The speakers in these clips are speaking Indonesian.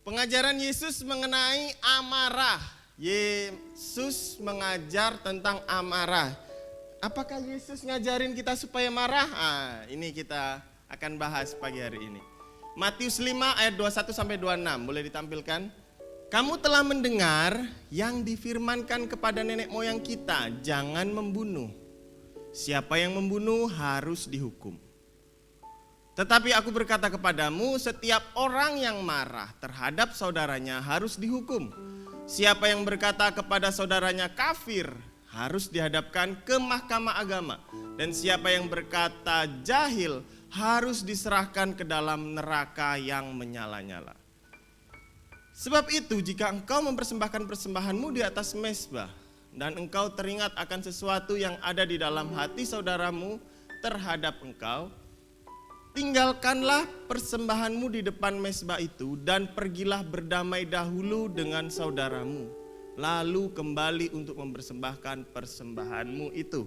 Pengajaran Yesus mengenai amarah. Yesus mengajar tentang amarah. Apakah Yesus ngajarin kita supaya marah? Ini kita akan bahas pagi hari ini. Matius 5 ayat 21 sampai 26, boleh ditampilkan? Kamu telah mendengar yang difirmankan kepada nenek moyang kita, jangan membunuh. Siapa yang membunuh harus dihukum. Tetapi aku berkata kepadamu, setiap orang yang marah terhadap saudaranya harus dihukum. Siapa yang berkata kepada saudaranya kafir harus dihadapkan ke mahkamah agama. Dan siapa yang berkata jahil harus diserahkan ke dalam neraka yang menyala-nyala. Sebab itu jika engkau mempersembahkan persembahanmu di atas mezbah, dan engkau teringat akan sesuatu yang ada di dalam hati saudaramu terhadap engkau, tinggalkanlah persembahanmu di depan mezbah itu dan pergilah berdamai dahulu dengan saudaramu. Lalu kembali untuk mempersembahkan persembahanmu itu.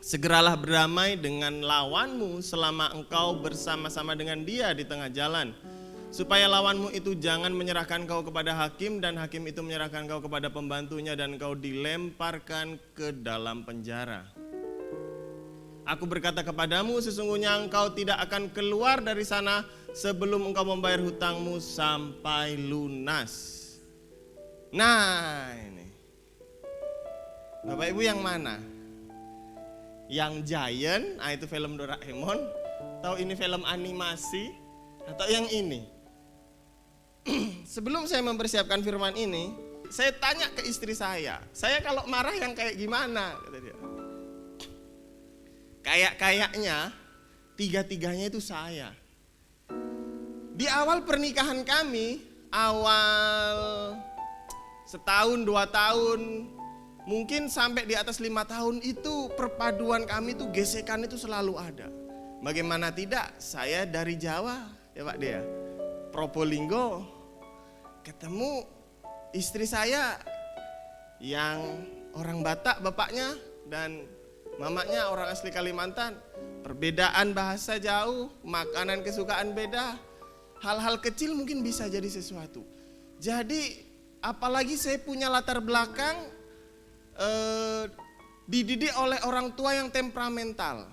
Segeralah berdamai dengan lawanmu selama engkau bersama-sama dengan dia di tengah jalan. Supaya lawanmu itu jangan menyerahkan kau kepada hakim dan hakim itu menyerahkan kau kepada pembantunya dan kau dilemparkan ke dalam penjara. Aku berkata kepadamu, sesungguhnya engkau tidak akan keluar dari sana sebelum engkau membayar hutangmu sampai lunas. Nah ini, Bapak Ibu yang mana? Yang Giant, itu film Doraemon, atau ini film animasi, atau yang ini? Sebelum saya mempersiapkan firman ini, saya tanya ke istri saya kalau marah yang kayak gimana? Kata dia. Kayaknya tiga-tiganya itu saya. Di awal pernikahan kami, awal setahun, 2 tahun, mungkin sampai di atas 5 tahun itu perpaduan kami itu gesekan itu selalu ada. Bagaimana tidak, saya dari Jawa ya Pak Dea, Probolinggo, ketemu istri saya yang orang Batak bapaknya dan mamanya orang asli Kalimantan. Perbedaan bahasa jauh, makanan kesukaan beda. Hal-hal kecil mungkin bisa jadi sesuatu. Jadi apalagi saya punya latar belakang dididik oleh orang tua yang temperamental.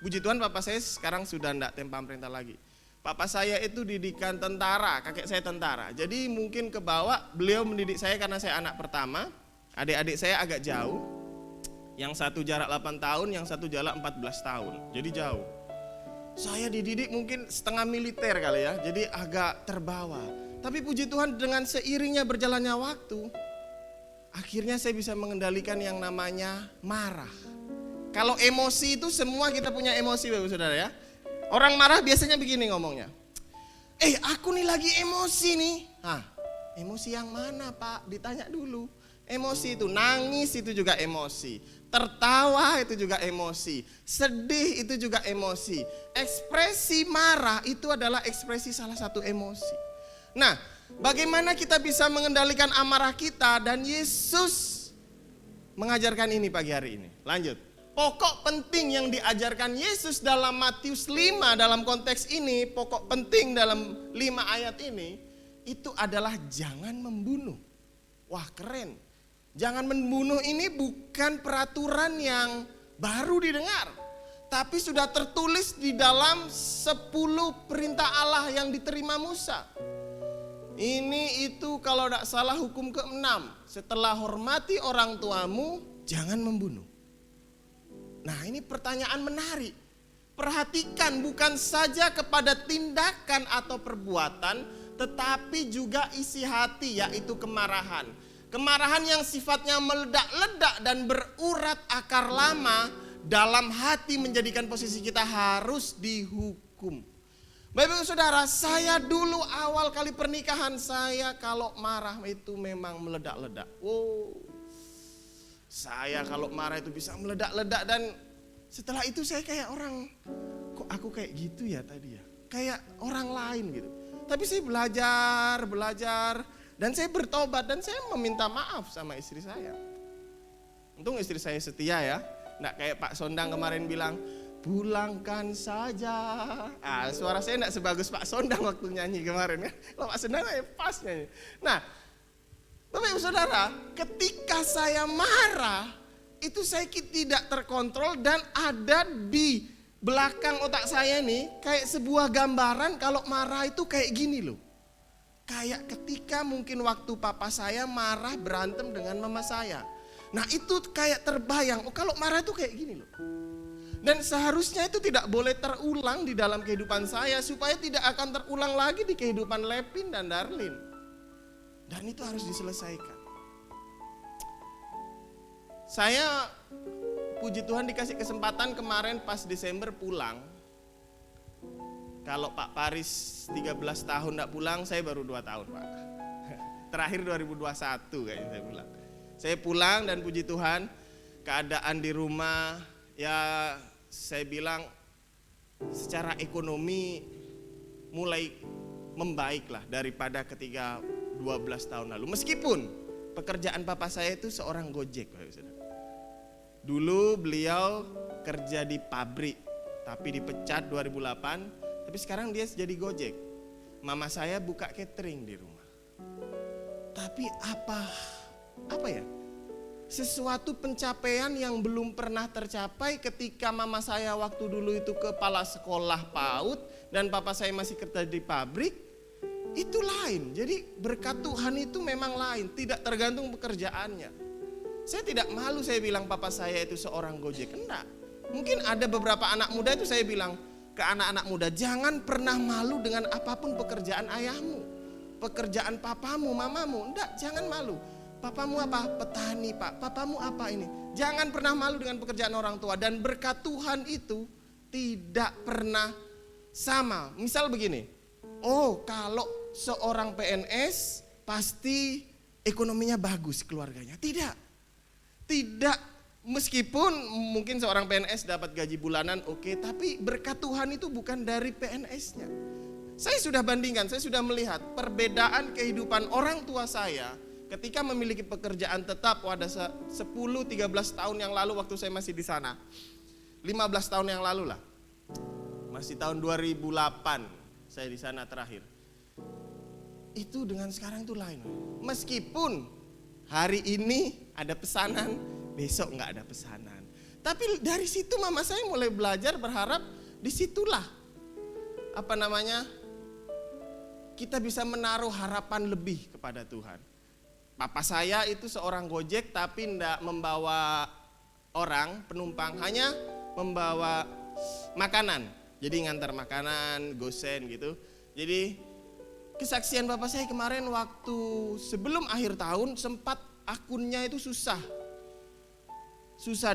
Puji Tuhan papa saya sekarang sudah tidak temperamental lagi. Papa saya itu didikan tentara, kakek saya tentara. Jadi mungkin kebawa, beliau mendidik saya karena saya anak pertama. Adik-adik saya agak jauh. Yang satu jarak 8 tahun, yang satu jarak 14 tahun. Jadi jauh. Saya dididik mungkin setengah militer kali ya, jadi agak terbawa. Tapi puji Tuhan dengan seiringnya berjalannya waktu, akhirnya saya bisa mengendalikan yang namanya marah. Kalau emosi itu semua kita punya emosi Bapak Saudara ya. Orang marah biasanya begini ngomongnya. Aku nih lagi emosi nih. Emosi yang mana Pak? Ditanya dulu. Emosi itu, nangis itu juga emosi. Tertawa itu juga emosi. Sedih itu juga emosi. Ekspresi marah itu adalah ekspresi salah satu emosi. Nah, bagaimana kita bisa mengendalikan amarah kita dan Yesus mengajarkan ini pagi hari ini. Lanjut. Pokok penting yang diajarkan Yesus dalam Matius 5 dalam konteks ini, pokok penting dalam 5 ayat ini, itu adalah jangan membunuh. Wah keren. Jangan membunuh ini bukan peraturan yang baru didengar. Tapi sudah tertulis di dalam 10 perintah Allah yang diterima Musa. Ini itu kalau tidak salah hukum ke-6. Setelah hormati orang tuamu, jangan membunuh. Nah ini pertanyaan menarik. Perhatikan bukan saja kepada tindakan atau perbuatan, tetapi juga isi hati yaitu kemarahan. Kemarahan yang sifatnya meledak-ledak dan berurat akar lama dalam hati menjadikan posisi kita harus dihukum. Bapak Saudara, saya dulu awal kali pernikahan saya kalau marah itu memang meledak-ledak. Saya kalau marah itu bisa meledak-ledak dan setelah itu saya kayak orang, kok aku kayak gitu ya tadi ya? Kayak orang lain gitu. Tapi saya belajar dan saya bertobat dan saya meminta maaf sama istri saya. Untung istri saya setia ya. Nggak kayak Pak Sondang kemarin bilang, pulangkan saja. Suara saya tidak sebagus Pak Sondang waktu nyanyi kemarin ya. Kalau Pak Sondang pas nyanyi. Nah, Bapak Ibu Saudara, ketika saya marah, itu saya tidak terkontrol dan ada di belakang otak saya nih kayak sebuah gambaran kalau marah itu kayak gini loh. Kayak ketika mungkin waktu papa saya marah berantem dengan mama saya. Nah itu kayak terbayang, kalau marah itu kayak gini loh. Dan seharusnya itu tidak boleh terulang di dalam kehidupan saya supaya tidak akan terulang lagi di kehidupan Lepin dan Darlin. Dan itu harus diselesaikan. Saya puji Tuhan dikasih kesempatan kemarin pas Desember pulang. Kalau Pak Paris 13 tahun tidak pulang, saya baru 2 tahun Pak. Terakhir 2021 kayaknya saya pulang. Saya pulang dan puji Tuhan keadaan di rumah ya saya bilang secara ekonomi mulai membaik lah daripada ketika 12 tahun lalu. Meskipun pekerjaan papa saya itu seorang Gojek. Dulu beliau kerja di pabrik tapi dipecat 2008, tapi sekarang dia jadi Gojek. Mama saya buka catering di rumah. Tapi apa ya? Sesuatu pencapaian yang belum pernah tercapai ketika mama saya waktu dulu itu kepala sekolah PAUD dan papa saya masih kerja di pabrik, itu lain. Jadi berkat Tuhan itu memang lain, tidak tergantung pekerjaannya. Saya tidak malu saya bilang papa saya itu seorang Gojek, enggak. Mungkin ada beberapa anak muda itu saya bilang ke anak-anak muda, jangan pernah malu dengan apapun pekerjaan ayahmu, pekerjaan papamu, mamamu, enggak, jangan malu. Papamu apa? Petani Pak. Papamu apa ini? Jangan pernah malu dengan pekerjaan orang tua. Dan berkat Tuhan itu tidak pernah sama. Misal begini, kalau seorang PNS pasti ekonominya bagus keluarganya. Tidak. Meskipun mungkin seorang PNS dapat gaji bulanan oke, tapi berkat Tuhan itu bukan dari PNS-nya. Saya sudah bandingkan, saya sudah melihat perbedaan kehidupan orang tua saya ketika memiliki pekerjaan tetap pada 10-13 tahun yang lalu waktu saya masih di sana. 15 tahun yang lalu lah. Masih tahun 2008 saya di sana terakhir. Itu dengan sekarang itu lain. Meskipun hari ini ada pesanan, besok enggak ada pesanan. Tapi dari situ mama saya mulai belajar berharap disitulah kita bisa menaruh harapan lebih kepada Tuhan. Papa saya itu seorang Gojek tapi tidak membawa orang penumpang, hanya membawa makanan. Jadi ngantar makanan, gosen gitu. Jadi kesaksian papa saya kemarin waktu sebelum akhir tahun sempat akunnya itu susah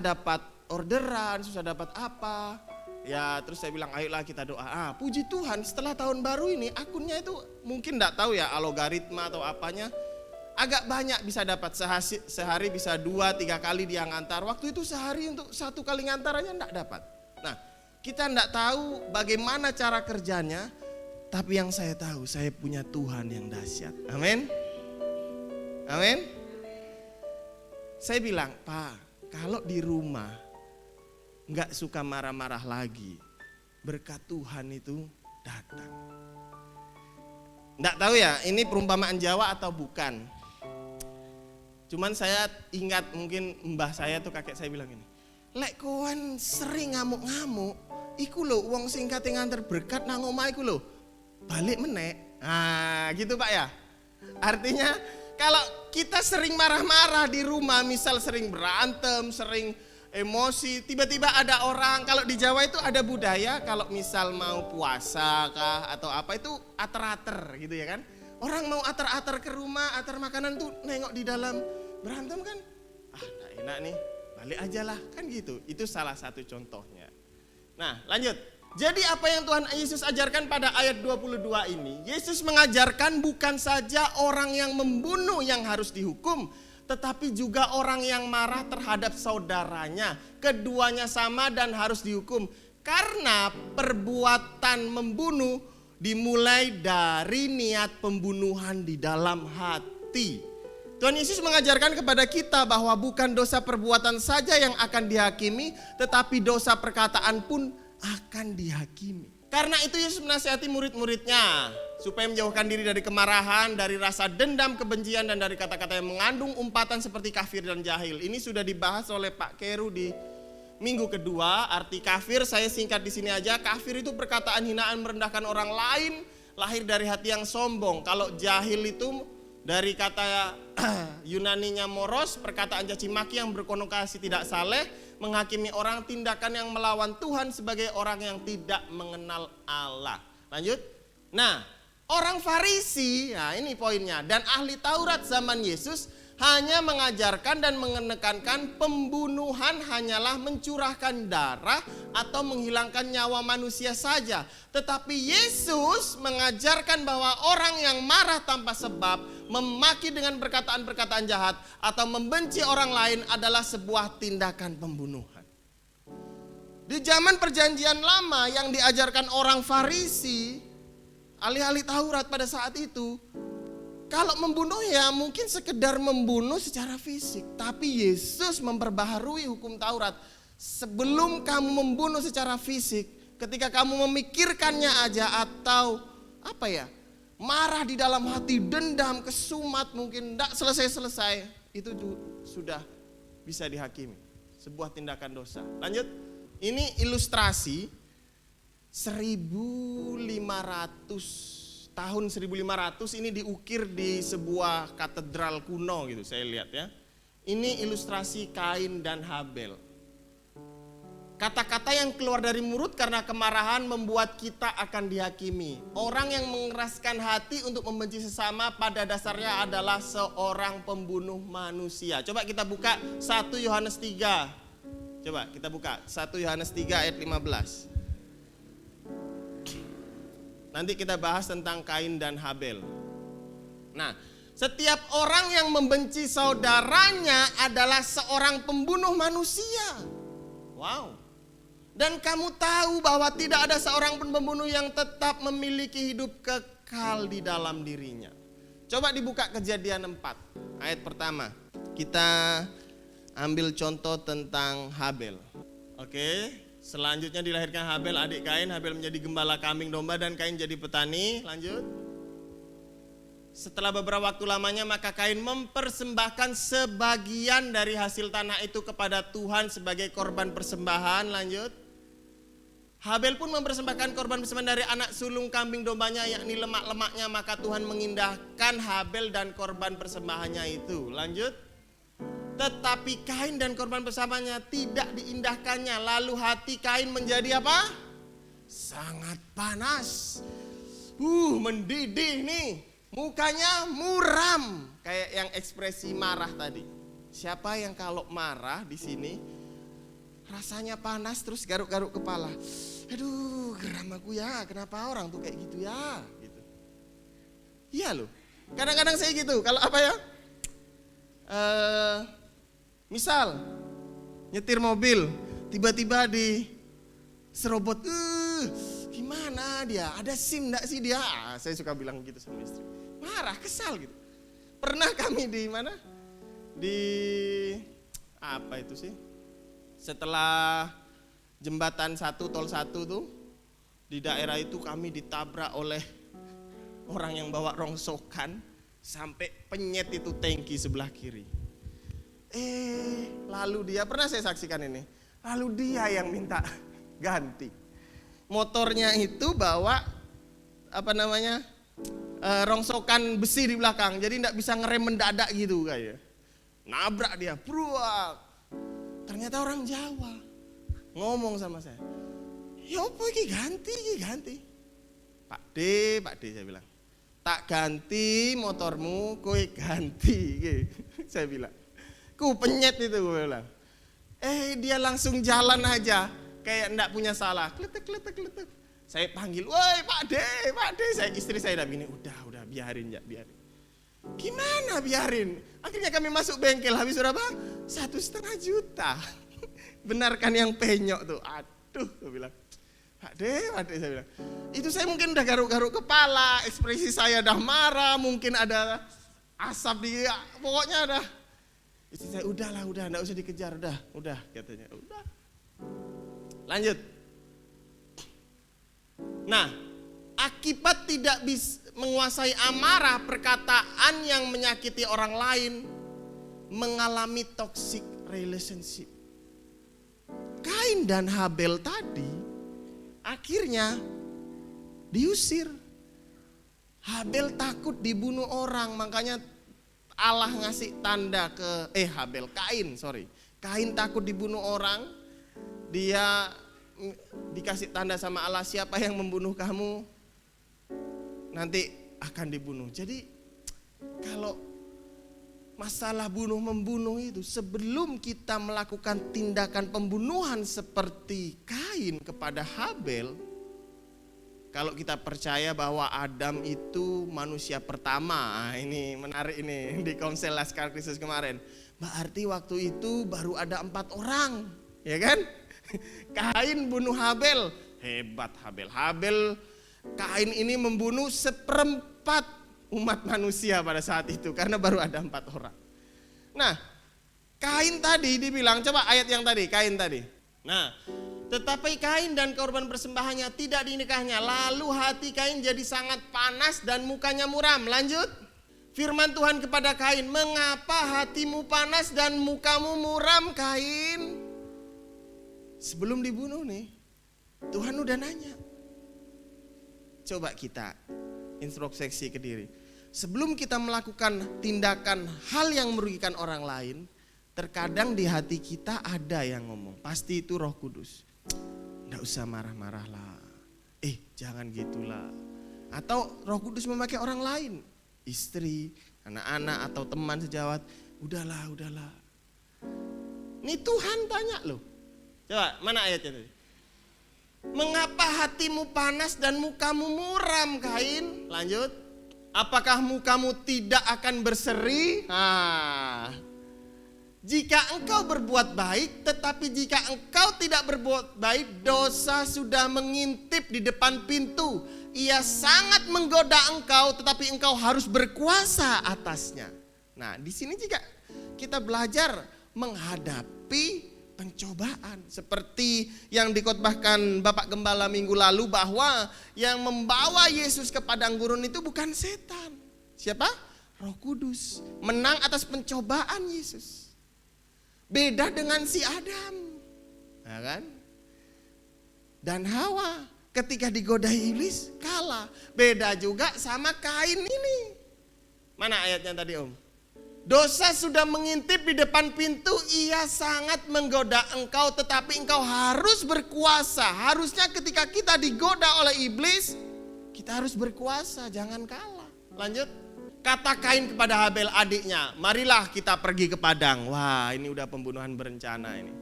dapat orderan, susah dapat apa. Ya terus saya bilang ayolah kita doa. Puji Tuhan setelah tahun baru ini akunnya itu mungkin tidak tahu ya algoritma atau apanya. Agak banyak bisa dapat, sehari bisa 2-3 kali dia ngantar. Waktu itu sehari untuk 1 kali ngantar aja enggak dapat. Nah kita enggak tahu bagaimana cara kerjanya. Tapi yang saya tahu saya punya Tuhan yang dahsyat. Amin. Amin. Saya bilang Pak, kalau di rumah enggak suka marah-marah lagi, berkat Tuhan itu datang. Enggak tahu ya ini perumpamaan Jawa atau bukan. Cuman saya ingat mungkin mbah saya tuh kakek saya bilang ini, lek kowen sering ngamuk-ngamuk, iku lho wong sing kate nganter berkat nang omah iku lho, balik menek. Nah gitu Pak ya. Artinya kalau kita sering marah-marah di rumah, misal sering berantem, sering emosi, tiba-tiba ada orang, kalau di Jawa itu ada budaya kalau misal mau puasa kah atau apa itu ater-ater gitu ya kan. Orang mau ater-ater ke rumah, ater makanan tuh nengok di dalam berantem kan, gak enak nih, balik aja lah kan gitu. Itu salah satu contohnya. Nah lanjut, jadi apa yang Tuhan Yesus ajarkan pada ayat 22 ini, Yesus mengajarkan bukan saja orang yang membunuh yang harus dihukum, tetapi juga orang yang marah terhadap saudaranya. Keduanya sama dan harus dihukum, karena perbuatan membunuh dimulai dari niat pembunuhan di dalam hati. Tuhan Yesus mengajarkan kepada kita bahwa bukan dosa perbuatan saja yang akan dihakimi, tetapi dosa perkataan pun akan dihakimi. Karena itu Yesus menasihati murid-muridnya supaya menjauhkan diri dari kemarahan, dari rasa dendam, kebencian, dan dari kata-kata yang mengandung umpatan seperti kafir dan jahil. Ini sudah dibahas oleh Pak Keru di minggu kedua. Arti kafir saya singkat di sini aja. Kafir itu perkataan hinaan merendahkan orang lain, lahir dari hati yang sombong. Kalau jahil itu dari kata Yunaninya moros, perkataan caci maki yang berkonotasi tidak saleh, menghakimi orang, tindakan yang melawan Tuhan sebagai orang yang tidak mengenal Allah. Lanjut. Nah, orang Farisi, nah ini poinnya, dan ahli Taurat zaman Yesus hanya mengajarkan dan menekankan pembunuhan hanyalah mencurahkan darah atau menghilangkan nyawa manusia saja. Tetapi Yesus mengajarkan bahwa orang yang marah tanpa sebab, memaki dengan perkataan-perkataan jahat, atau membenci orang lain adalah sebuah tindakan pembunuhan. Di zaman perjanjian lama yang diajarkan orang Farisi, ahli-ahli Taurat pada saat itu, kalau membunuh ya mungkin sekedar membunuh secara fisik. Tapi Yesus memperbaharui hukum Taurat. Sebelum kamu membunuh secara fisik, ketika kamu memikirkannya aja atau marah di dalam hati, dendam, kesumat, mungkin tidak selesai-selesai, itu sudah bisa dihakimi. Sebuah tindakan dosa. Lanjut, ini ilustrasi 1500 ini diukir di sebuah katedral kuno gitu, saya lihat ya. Ini ilustrasi Kain dan Habel. Kata-kata yang keluar dari mulut karena kemarahan membuat kita akan dihakimi. Orang yang mengeraskan hati untuk membenci sesama pada dasarnya adalah seorang pembunuh manusia. Coba kita buka 1 Yohanes 3. Coba kita buka 1 Yohanes 3 ayat 15. Nanti kita bahas tentang Kain dan Habel. Nah, setiap orang yang membenci saudaranya adalah seorang pembunuh manusia. Wow. Dan kamu tahu bahwa tidak ada seorang pun pembunuh yang tetap memiliki hidup kekal di dalam dirinya. Coba dibuka Kejadian 4 ayat pertama. Kita ambil contoh tentang Habel. Oke. Selanjutnya dilahirkan Habel, adik Kain. Habel menjadi gembala kambing domba dan Kain jadi petani. Lanjut. Setelah beberapa waktu lamanya maka Kain mempersembahkan sebagian dari hasil tanah itu kepada Tuhan sebagai korban persembahan. Lanjut. Habel pun mempersembahkan korban persembahan dari anak sulung kambing dombanya, yakni lemak-lemaknya, maka Tuhan mengindahkan Habel dan korban persembahannya itu. Lanjut. Tetapi Kain dan korban persamanya tidak diindahkannya. Lalu hati Kain menjadi apa? Sangat panas. Mendidih nih. Mukanya muram. Kayak yang ekspresi marah tadi. Siapa yang kalau marah di sini rasanya panas terus garuk-garuk kepala. Aduh, geram aku ya. Kenapa orang tuh kayak gitu ya? Gitu. Iya loh. Kadang-kadang saya gitu. Kalau misal nyetir mobil, tiba-tiba di serobot, gimana dia? Ada SIM enggak sih dia? Saya suka bilang gitu sama istri. Marah, kesal gitu. Pernah kami di mana? Di apa itu sih? Setelah jembatan 1 tol 1 tuh, di daerah itu kami ditabrak oleh orang yang bawa rongsokan sampai penyet itu tangki sebelah kiri. Lalu dia, pernah saya saksikan ini, lalu dia yang minta ganti. Motornya itu bawa rongsokan besi di belakang, jadi tidak bisa ngerem mendadak gitu kayak. Nabrak dia, pruak. Ternyata orang Jawa. Ngomong sama saya, ya apa ini ganti. Pak D saya bilang, tak ganti motormu, kowe ganti. Saya bilang. Ku penyet itu gue bilang. Dia langsung jalan aja kayak enggak punya salah. Kletek. Saya panggil, "Woi, Pak D." Istri saya udah begini, udah biarin. Gimana biarin? Akhirnya kami masuk bengkel, habis berapa? 1,5 juta. Benarkan yang penyok tuh. Aduh, gue bilang. Pak D, saya bilang. Itu saya mungkin udah garuk-garuk kepala, ekspresi saya udah marah, mungkin ada asap di, pokoknya udah. Istri saya, udahlah, enggak usah dikejar, udah katanya, udah. Lanjut. Nah, akibat tidak bisa menguasai amarah, perkataan yang menyakiti orang lain, mengalami toxic relationship. Kain dan Habel tadi akhirnya diusir. Habel takut dibunuh orang, makanya Allah ngasih tanda ke Kain takut dibunuh orang, dia dikasih tanda sama Allah, siapa yang membunuh kamu nanti akan dibunuh. Jadi kalau masalah bunuh-membunuh itu, sebelum kita melakukan tindakan pembunuhan seperti Kain kepada Habel, kalau kita percaya bahwa Adam itu manusia pertama, ini menarik ini di Komsel Laskar Kristus kemarin. Berarti waktu itu baru ada 4 orang, ya kan? Kain bunuh Habel, hebat Habel. Kain ini membunuh 1/4 umat manusia pada saat itu, karena baru ada 4 orang. Nah, Kain tadi dibilang, coba ayat yang tadi, Kain tadi. Nah, tetapi Kain dan korban persembahannya tidak dinikahnya. Lalu hati Kain jadi sangat panas dan mukanya muram. Lanjut. Firman Tuhan kepada Kain, mengapa hatimu panas dan mukamu muram, Kain? Sebelum dibunuh nih, Tuhan udah nanya. Coba kita introspeksi ke diri. Sebelum kita melakukan tindakan hal yang merugikan orang lain, terkadang di hati kita ada yang ngomong, pasti itu Roh Kudus. Nggak usah marah-marah lah. Jangan gitulah. Atau Roh Kudus memakai orang lain, istri, anak-anak atau teman sejawat. Udahlah. Ini Tuhan tanya loh. Coba mana ayatnya tadi? Mengapa hatimu panas dan mukamu muram, Kain? Lanjut. Apakah mukamu tidak akan berseri? Jika engkau berbuat baik, tetapi jika engkau tidak berbuat baik, dosa sudah mengintip di depan pintu. Ia sangat menggoda engkau, tetapi engkau harus berkuasa atasnya. Nah, di sini juga kita belajar menghadapi pencobaan. Seperti yang dikotbahkan Bapak Gembala minggu lalu, bahwa yang membawa Yesus ke padang gurun itu bukan setan. Siapa? Roh Kudus. Menang atas pencobaan Yesus. Beda dengan si Adam, ya kan? Dan Hawa ketika digodai iblis kalah. Beda juga sama Kain ini. Mana ayatnya tadi, Om? Dosa sudah mengintip di depan pintu, ia sangat menggoda engkau, tetapi engkau harus berkuasa. Harusnya ketika kita digoda oleh iblis, kita harus berkuasa, jangan kalah. Lanjut. Kata Kain kepada Habel adiknya, marilah kita pergi ke padang. Wah, ini udah pembunuhan berencana ini.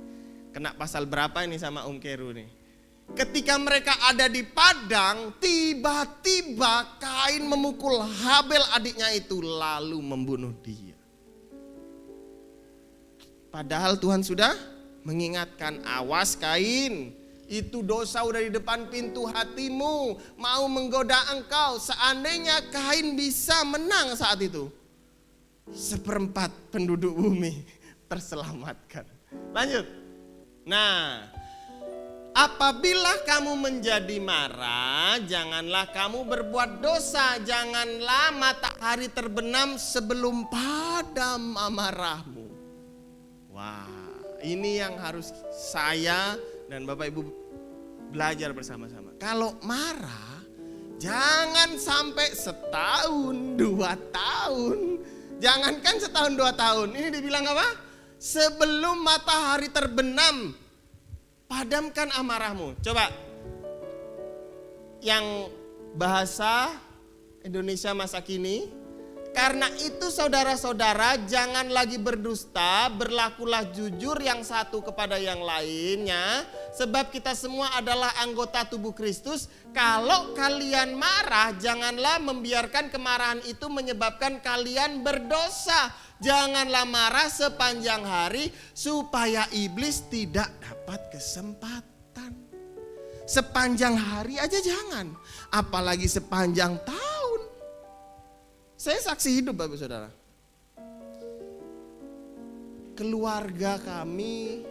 Kena pasal berapa ini sama Om Keru nih? Ketika mereka ada di padang, tiba-tiba Kain memukul Habel adiknya itu lalu membunuh dia. Padahal Tuhan sudah mengingatkan, awas Kain, itu dosa udah di depan pintu hatimu, mau menggoda engkau. Seandainya Kain bisa menang saat itu, 1/4 penduduk bumi terselamatkan. Lanjut. Nah, apabila kamu menjadi marah, janganlah kamu berbuat dosa. Janganlah matahari terbenam sebelum padam amarahmu. Wah, ini yang harus saya dan Bapak Ibu belajar bersama-sama. Kalau marah, jangan sampai 1 tahun, 2 tahun. Jangankan 1 tahun, 2 tahun. Ini dibilang apa? Sebelum matahari terbenam, padamkan amarahmu. Coba, yang bahasa Indonesia masa kini. Karena itu saudara-saudara, jangan lagi berdusta, berlakulah jujur yang satu kepada yang lainnya. Sebab kita semua adalah anggota tubuh Kristus. Kalau kalian marah, janganlah membiarkan kemarahan itu menyebabkan kalian berdosa. Janganlah marah sepanjang hari supaya iblis tidak dapat kesempatan. Sepanjang hari aja jangan, apalagi sepanjang tahun. Saya saksi hidup Bapak Saudara. keluarga kami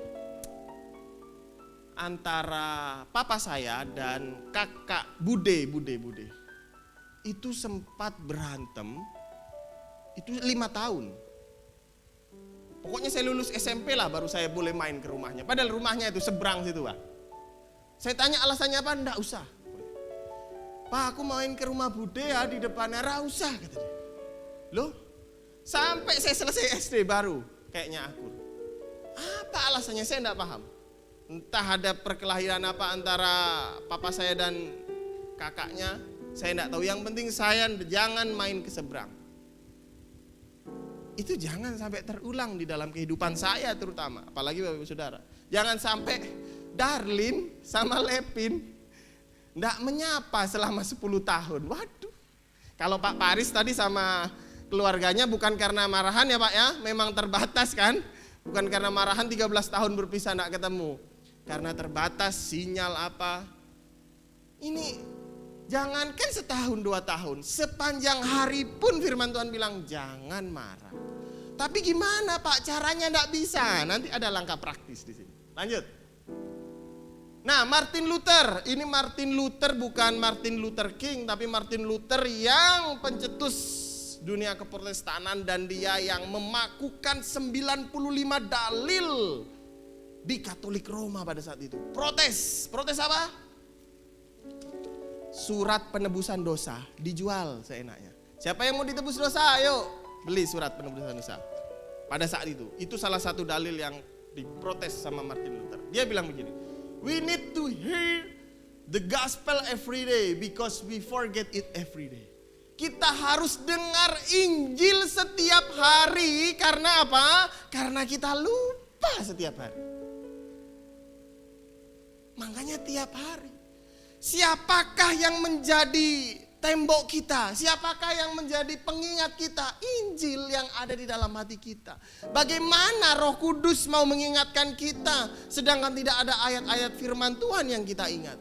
antara papa saya dan kakak Bude itu sempat berantem itu 5 tahun. Pokoknya saya lulus SMP lah baru saya boleh main ke rumahnya. Padahal rumahnya itu seberang situ, Pak. Saya tanya alasannya apa, enggak usah. Pak, aku main ke rumah Bude ya di depannya, enggak usah kata dia. Loh, sampai saya selesai SD baru kayaknya akur. Apa alasannya saya enggak paham. Entah ada perkelahian apa antara papa saya dan kakaknya, saya enggak tahu. Yang penting saya jangan main ke seberang. Itu jangan sampai terulang di dalam kehidupan saya terutama, apalagi Bapak Ibu Saudara. Jangan sampai Darlin sama Lepin enggak menyapa selama 10 tahun. Waduh. Kalau Pak Paris tadi sama keluarganya bukan karena marahan ya Pak ya, memang terbatas kan. Bukan karena marahan 13 tahun berpisah enggak ketemu. Karena terbatas sinyal apa. Ini jangankan setahun 2 tahun, sepanjang hari pun firman Tuhan bilang jangan marah. Tapi gimana Pak caranya enggak bisa? Nanti ada langkah praktis di sini. Lanjut. Nah, Martin Luther, ini Martin Luther bukan Martin Luther King, tapi Martin Luther yang pencetus dunia keprotestanan dan dia yang memakukan 95 dalil di Katolik Roma pada saat itu. Protes apa? Surat penebusan dosa dijual seenaknya. Siapa yang mau ditebus dosa? Ayo beli surat penebusan dosa. Pada saat itu salah satu dalil yang diprotes sama Martin Luther. Dia bilang begini, we need to hear the gospel every day because we forget it every day. Kita harus dengar Injil setiap hari karena apa? Karena kita lupa setiap hari. Makanya tiap hari. Siapakah yang menjadi tembok kita? Siapakah yang menjadi pengingat kita? Injil yang ada di dalam hati kita. Bagaimana Roh Kudus mau mengingatkan kita sedangkan tidak ada ayat-ayat firman Tuhan yang kita ingat?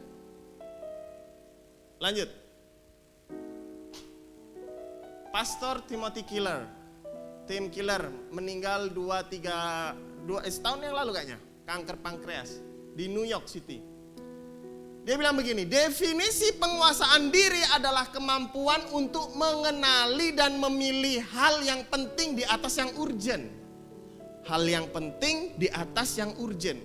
Lanjut. Pastor Timothy Keller, Tim Keller meninggal setahun yang lalu kayaknya, kanker pankreas di New York City. Dia bilang begini, definisi penguasaan diri adalah kemampuan untuk mengenali dan memilih hal yang penting di atas yang urgent. Hal yang penting di atas yang urgent.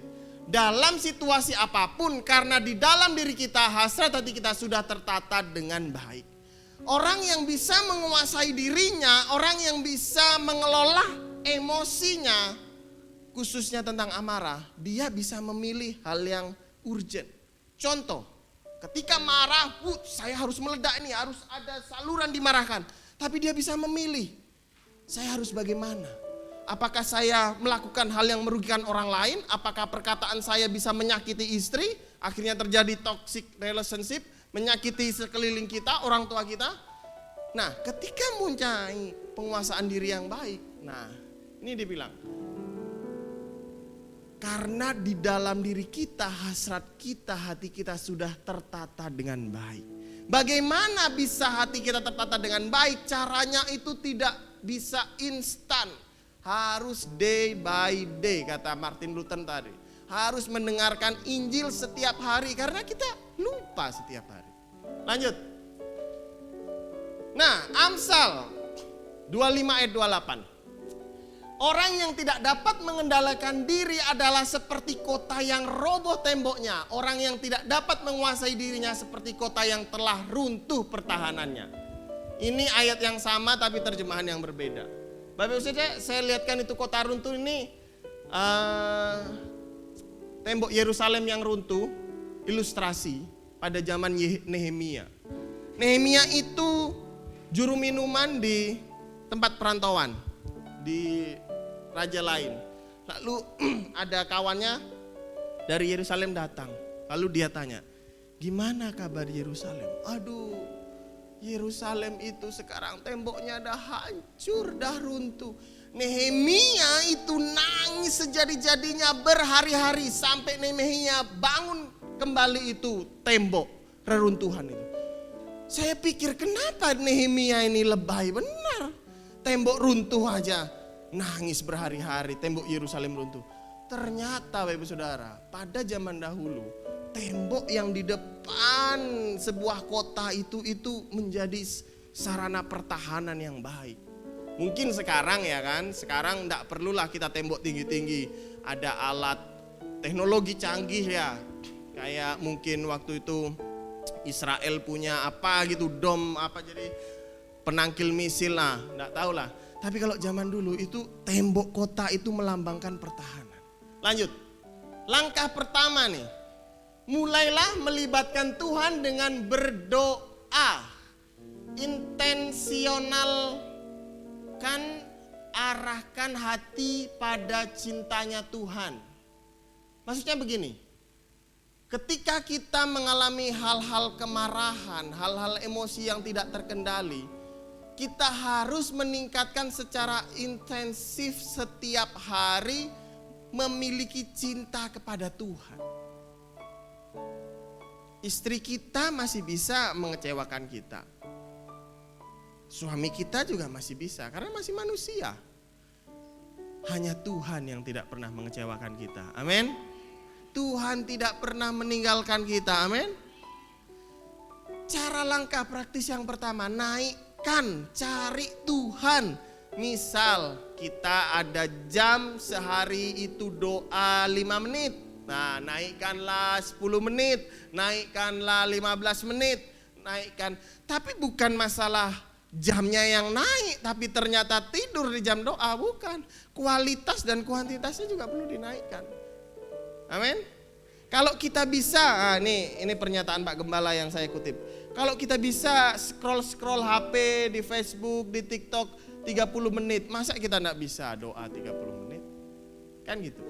Dalam situasi apapun, karena di dalam diri kita hasrat hati kita sudah tertata dengan baik. Orang yang bisa menguasai dirinya, orang yang bisa mengelola emosinya, khususnya tentang amarah, dia bisa memilih hal yang urgent. Contoh, ketika marah, saya harus meledak ini, harus ada saluran dimarahkan. Tapi dia bisa memilih, saya harus bagaimana? Apakah saya melakukan hal yang merugikan orang lain? Apakah perkataan saya bisa menyakiti istri? Akhirnya terjadi toxic relationship, menyakiti sekeliling kita, orang tua kita. Nah, ketika mencari penguasaan diri yang baik, nah ini dia bilang, karena di dalam diri kita, hasrat kita, hati kita sudah tertata dengan baik. Bagaimana bisa hati kita tertata dengan baik? Caranya itu tidak bisa instan. Harus day by day, kata Martin Luther tadi. Harus mendengarkan Injil setiap hari, karena kita lupa setiap hari. Lanjut. Nah, Amsal 25 ayat 28. Orang yang tidak dapat mengendalikan diri adalah seperti kota yang roboh temboknya. Orang yang tidak dapat menguasai dirinya seperti kota yang telah runtuh pertahanannya. Ini ayat yang sama tapi terjemahan yang berbeda. Bapak Ibu saya lihatkan itu kota runtuh ini, tembok Yerusalem yang runtuh, ilustrasi pada zaman Nehemia. Nehemia itu juru minuman di tempat perantauan, di raja lain. Lalu ada kawannya dari Yerusalem datang. Lalu dia tanya, gimana kabar Yerusalem? Aduh, Yerusalem itu sekarang temboknya dah hancur, dah runtuh. Nehemia itu nangis sejadi-jadinya berhari-hari sampai Nehemia bangun kembali itu tembok reruntuhan itu. Saya pikir kenapa Nehemia ini lebay, benar. Tembok runtuh aja. nangis berhari-hari, tembok Yerusalem runtuh. Ternyata Bapak Ibu Saudara, pada zaman dahulu tembok yang di depan sebuah kota itu menjadi sarana pertahanan yang baik. Mungkin sekarang ya kan, sekarang enggak perlulah kita tembok tinggi-tinggi. Ada alat teknologi canggih ya. Kayak mungkin waktu itu Israel punya apa gitu, dom apa jadi penangkil misil lah, enggak tahu lah. Tapi kalau zaman dulu itu tembok kota itu melambangkan pertahanan. Lanjut, langkah pertama nih, mulailah melibatkan Tuhan dengan berdoa. Intensional kan, arahkan hati pada cintanya Tuhan. Maksudnya begini, ketika kita mengalami hal-hal kemarahan, hal-hal emosi yang tidak terkendali, kita harus meningkatkan secara intensif setiap hari memiliki cinta kepada Tuhan. Istri kita masih bisa mengecewakan kita. Suami kita juga masih bisa, karena masih manusia. Hanya Tuhan yang tidak pernah mengecewakan kita. Amin. Tuhan tidak pernah meninggalkan kita. Amin. Cara langkah praktis yang pertama, naikkan, cari Tuhan. Misal kita ada jam sehari itu doa 5 menit. Nah, naikkanlah 10 menit, naikkanlah 15 menit, naikkan. Tapi bukan masalah jamnya yang naik, tapi ternyata tidur di jam doa, bukan. Kualitas dan kuantitasnya juga perlu dinaikkan. Amin. Kalau kita bisa, ini pernyataan Pak Gembala yang saya kutip. Kalau kita bisa scroll HP di Facebook, di TikTok 30 menit, masa kita enggak bisa doa 30 menit? Kan gitu.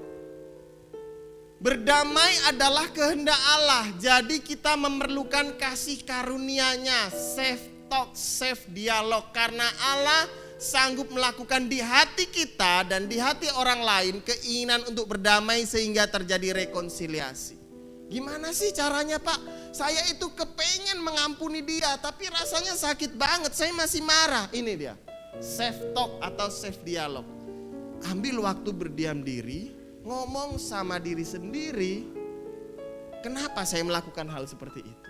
Berdamai adalah kehendak Allah, jadi kita memerlukan kasih karunia-Nya, safe talk, safe dialog, karena Allah sanggup melakukan di hati kita dan di hati orang lain keinginan untuk berdamai sehingga terjadi rekonsiliasi. Gimana sih caranya, Pak? Saya itu kepengen mengampuni dia, tapi rasanya sakit banget, saya masih marah. Ini dia, safe talk atau safe dialog. Ambil waktu berdiam diri, ngomong sama diri sendiri, kenapa saya melakukan hal seperti itu?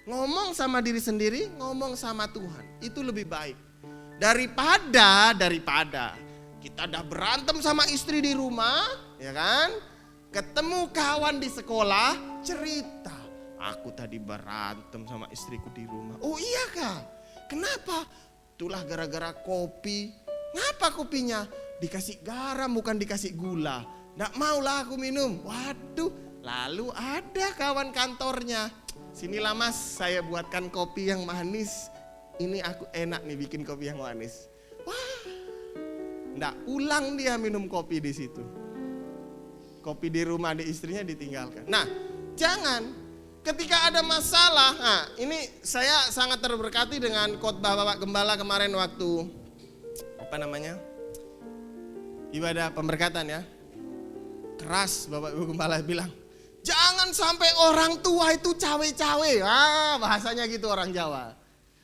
Ngomong sama diri sendiri, ngomong sama Tuhan, itu lebih baik. Daripada kita udah berantem sama istri di rumah, ya kan? Ketemu kawan di sekolah, cerita, aku tadi berantem sama istriku di rumah. Oh iya Kak, kenapa? Itulah gara-gara kopi. Ngapa kopinya? Dikasih garam bukan dikasih gula. Nggak maulah aku minum. Waduh, lalu ada kawan kantornya. Sinilah Mas, saya buatkan kopi yang manis. Ini aku enak nih bikin kopi yang manis. Wah, nggak ulang dia minum kopi di situ. Kopi di rumah di istrinya ditinggalkan. Nah, jangan ketika ada masalah. Nah, ini saya sangat terberkati dengan khotbah Bapak Gembala kemarin waktu ibadah pemberkatan ya. Keras Bapak Ibu Gembala bilang, jangan sampai orang tua itu cawe-cawe. Bahasanya gitu orang Jawa.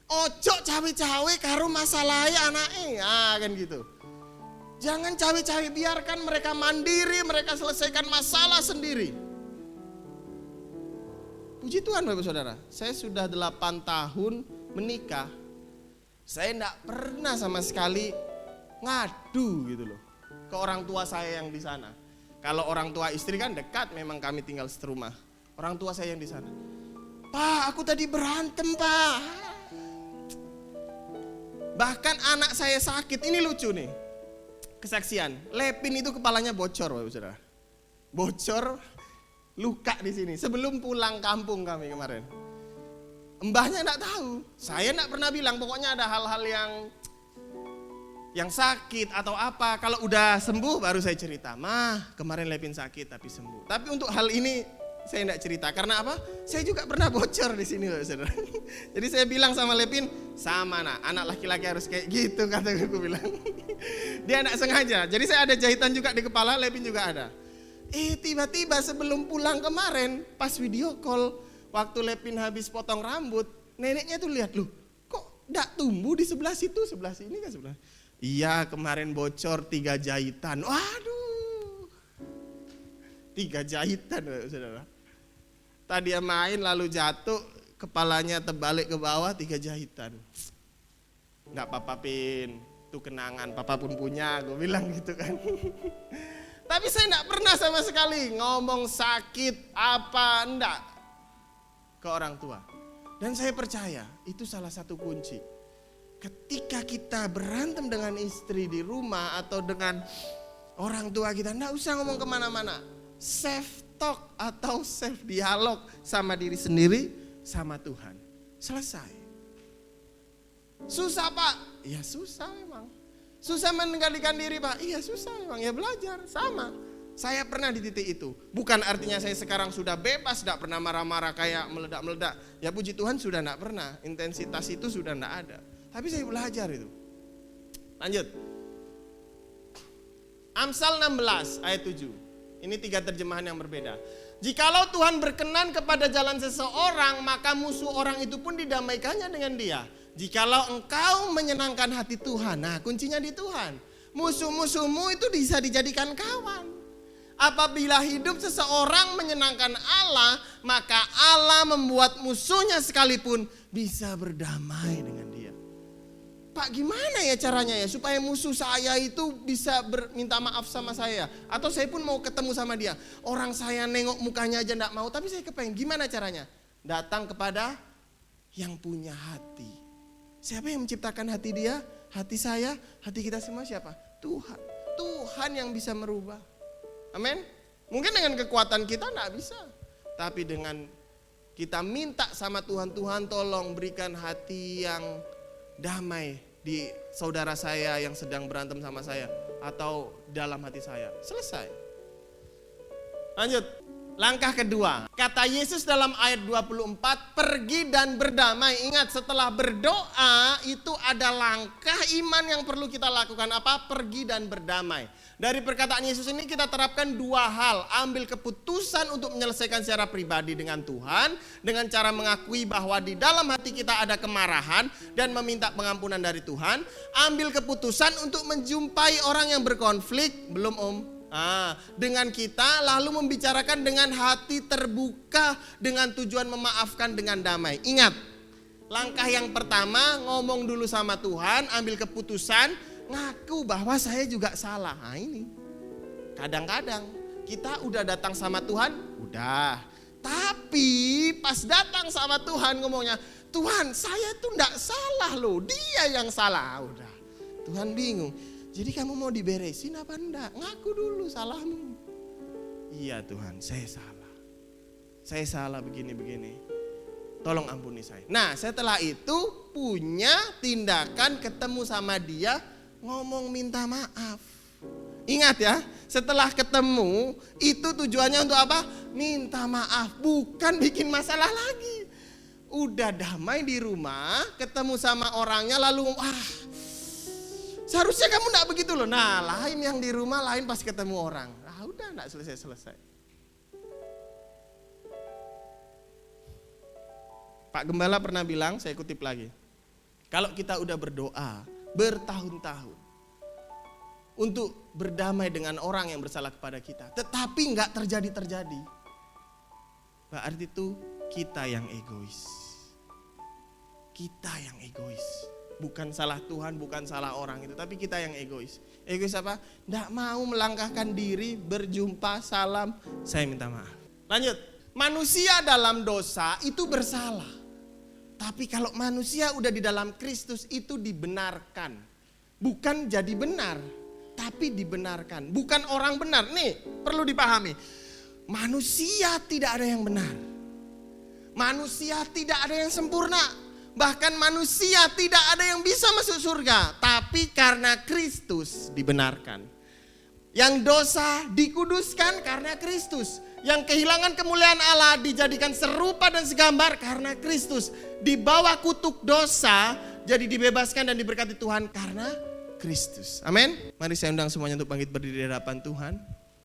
Ojo cawe-cawe karo masalahnya anaknya. Kan gitu. Jangan cawe-cawe, biarkan mereka mandiri, mereka selesaikan masalah sendiri. Puji Tuhan Bapak Saudara, saya sudah 8 tahun menikah. Saya enggak pernah sama sekali ngadu gitu loh ke orang tua saya yang di sana. Kalau orang tua istri kan dekat, memang kami tinggal serumah. Orang tua saya yang di sana, Pak, aku tadi berantem Pak. Bahkan anak saya sakit, ini lucu nih. Kesaksian, Lepin itu kepalanya bocor Bapak Saudara. Bocor, luka di sini. Sebelum pulang kampung kami kemarin. Mbahnya enggak tahu. Saya enggak pernah bilang, pokoknya ada hal-hal yang sakit atau apa. Kalau udah sembuh baru saya cerita. Mah, kemarin Lepin sakit tapi sembuh. Tapi untuk hal ini saya enggak cerita. Karena apa? Saya juga pernah bocor di sini Bapak Saudara. Jadi saya bilang sama Lepin, sama nak, anak laki-laki harus kayak gitu kata aku bilang. Dia enggak sengaja. Jadi saya ada jahitan juga di kepala, Lepin juga ada. Tiba-tiba sebelum pulang kemarin, pas video call, waktu Lepin habis potong rambut, neneknya tuh lihat, loh kok enggak tumbuh di sebelah situ, sebelah sini kan sebelah. Iya, kemarin bocor 3 jahitan. Waduh. 3 jahitan, saudara. Tadi dia main lalu jatuh, kepalanya terbalik ke bawah, 3 jahitan. Enggak apa-apa, Pin. Itu kenangan, papa pun punya, gue bilang gitu kan. Tapi saya enggak pernah sama sekali ngomong sakit apa, enggak. Ke orang tua. Dan saya percaya, itu salah satu kunci. Ketika kita berantem dengan istri di rumah atau dengan orang tua kita, enggak usah ngomong kemana-mana. Self talk atau self dialog sama diri sendiri, sama Tuhan. Selesai. Susah Pak? Ya susah memang. Susah mengendalikan diri Pak? Iya susah memang, ya belajar, sama. Saya pernah di titik itu. Bukan artinya saya sekarang sudah bebas, tidak pernah marah-marah kayak meledak-meledak. Ya puji Tuhan sudah tidak pernah, intensitas itu sudah tidak ada. Tapi saya belajar itu. Lanjut. Amsal 16 ayat 7. Ini 3 terjemahan yang berbeda. Jikalau Tuhan berkenan kepada jalan seseorang, maka musuh orang itu pun didamaikannya dengan dia. Jikalau engkau menyenangkan hati Tuhan, nah kuncinya di Tuhan. Musuh-musuhmu itu bisa dijadikan kawan. Apabila hidup seseorang menyenangkan Allah, maka Allah membuat musuhnya sekalipun bisa berdamai dengan dia. Pak, gimana ya caranya ya supaya musuh saya itu bisa minta maaf sama saya? Atau saya pun mau ketemu sama dia. Orang saya nengok mukanya aja enggak mau, tapi saya kepengen. Gimana caranya? Datang kepada yang punya hati. Siapa yang menciptakan hati dia? Hati saya, hati kita semua siapa? Tuhan. Tuhan yang bisa merubah. Amin. Mungkin dengan kekuatan kita enggak bisa. Tapi dengan kita minta sama Tuhan, Tuhan tolong berikan hati yang damai di saudara saya yang sedang berantem sama saya atau dalam hati saya. Selesai. Lanjut. Langkah kedua. Kata Yesus dalam ayat 24, pergi dan berdamai. Ingat, setelah berdoa itu ada langkah iman yang perlu kita lakukan. Apa? Pergi dan berdamai. Dari perkataan Yesus ini kita terapkan 2 hal. Ambil keputusan untuk menyelesaikan secara pribadi dengan Tuhan, dengan cara mengakui bahwa di dalam hati kita ada kemarahan dan meminta pengampunan dari Tuhan. Ambil keputusan untuk menjumpai orang yang berkonflik, belum dengan kita, lalu membicarakan dengan hati terbuka dengan tujuan memaafkan dengan damai. Ingat, langkah yang pertama ngomong dulu sama Tuhan, ambil keputusan, ngaku bahwa saya juga salah. Nah ini, kadang-kadang kita udah datang sama Tuhan, udah. Tapi pas datang sama Tuhan ngomongnya, Tuhan saya tuh enggak salah loh, dia yang salah. Udah, Tuhan bingung. Jadi kamu mau diberesin apa enggak? Ngaku dulu salahmu. Iya Tuhan, saya salah. Saya salah begini-begini. Tolong ampuni saya. Nah setelah itu punya tindakan ketemu sama dia, ngomong minta maaf. Ingat ya, setelah ketemu itu tujuannya untuk apa? Minta maaf, bukan bikin masalah lagi. Udah damai di rumah, ketemu sama orangnya lalu seharusnya kamu enggak begitu loh. Nah lain yang di rumah, lain pas ketemu orang. Udah enggak selesai-selesai. Pak Gembala pernah bilang, saya kutip lagi. Kalau kita udah berdoa bertahun-tahun untuk berdamai dengan orang yang bersalah kepada kita, tetapi enggak terjadi-terjadi, berarti itu kita yang egois. Kita yang egois. Bukan salah Tuhan, bukan salah orang itu, tapi kita yang egois. Egois apa? Nggak mau melangkahkan diri, berjumpa, salam, saya minta maaf. Lanjut, manusia dalam dosa itu bersalah. Tapi kalau manusia udah di dalam Kristus itu dibenarkan. Bukan jadi benar, tapi dibenarkan. Bukan orang benar. Nih, perlu dipahami. Manusia tidak ada yang benar. Manusia tidak ada yang sempurna. Bahkan manusia tidak ada yang bisa masuk surga. Tapi karena Kristus dibenarkan. Yang dosa dikuduskan karena Kristus. Yang kehilangan kemuliaan Allah dijadikan serupa dan segambar karena Kristus. Di bawah kutuk dosa jadi dibebaskan dan diberkati Tuhan karena Kristus. Amin. Mari saya undang semuanya untuk bangkit berdiri di hadapan Tuhan.